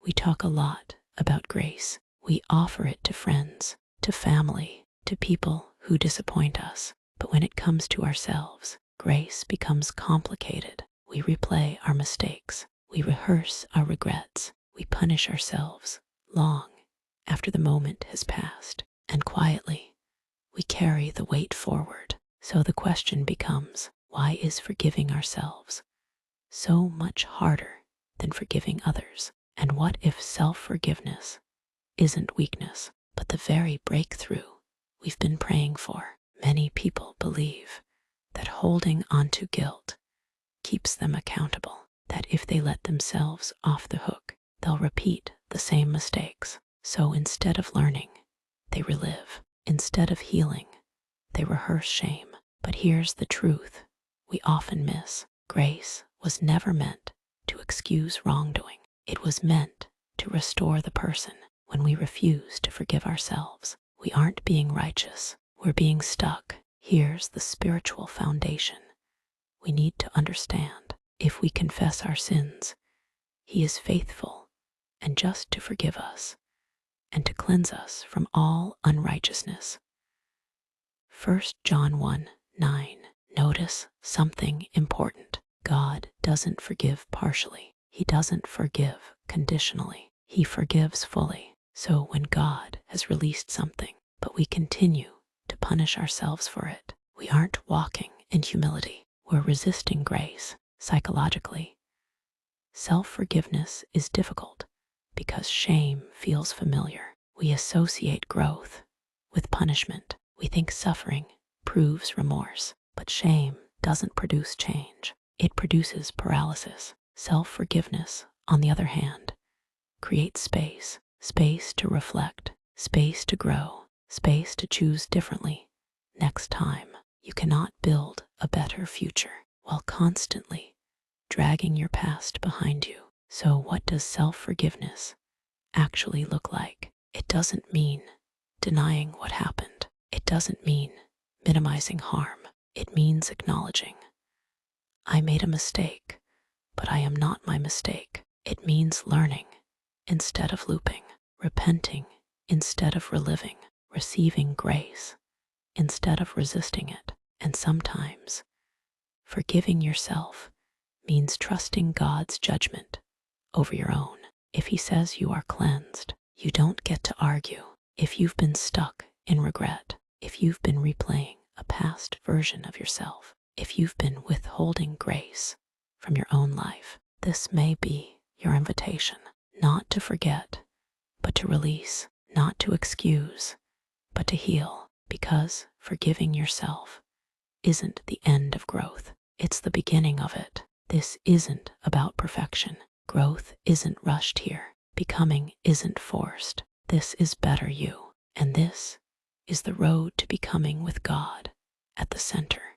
We talk a lot about grace. We offer it to friends, to family, to people who disappoint us. But when it comes to ourselves, grace becomes complicated. We replay our mistakes. We rehearse our regrets. We punish ourselves long after the moment has passed. And quietly, we carry the weight forward. So the question becomes, why is forgiving ourselves so much harder than forgiving others? And what if self-forgiveness isn't weakness, but the very breakthrough we've been praying for? Many people believe that holding onto guilt keeps them accountable, that if they let themselves off the hook, they'll repeat the same mistakes. So instead of learning, they relive. Instead of healing, they rehearse shame. But here's the truth we often miss. Grace was never meant to excuse wrongdoing. It was meant to restore the person. When we refuse to forgive ourselves, we aren't being righteous, we're being stuck. Here's the spiritual foundation we need to understand. If we confess our sins, He is faithful and just to forgive us and to cleanse us from all unrighteousness. 1 John 1:9. Notice something important. God doesn't forgive partially. He doesn't forgive conditionally. He forgives fully. So when God has released something, but we continue to punish ourselves for it, we aren't walking in humility. We're resisting grace psychologically. Self-forgiveness is difficult because shame feels familiar. We associate growth with punishment. We think suffering proves remorse, but shame doesn't produce change. It produces paralysis. Self-forgiveness, on the other hand, creates space. Space to reflect, space to grow, space to choose differently next time. You cannot build a better future while constantly dragging your past behind you. So what does self-forgiveness actually look like? It doesn't mean denying what happened. It doesn't mean minimizing harm. It means acknowledging, I made a mistake, but I am not my mistake. It means learning instead of looping, repenting instead of reliving, receiving grace instead of resisting it. And sometimes forgiving yourself means trusting God's judgment over your own. If He says you are cleansed, you don't get to argue. If you've been stuck in regret, if you've been replaying a past version of yourself, if you've been withholding grace from your own life, this may be your invitation. Not to forget, but to release. Not to excuse, but to heal. Because forgiving yourself isn't the end of growth. It's the beginning of it. This isn't about perfection. Growth isn't rushed here. Becoming isn't forced. This is better you. And this is the road to becoming with God at the center.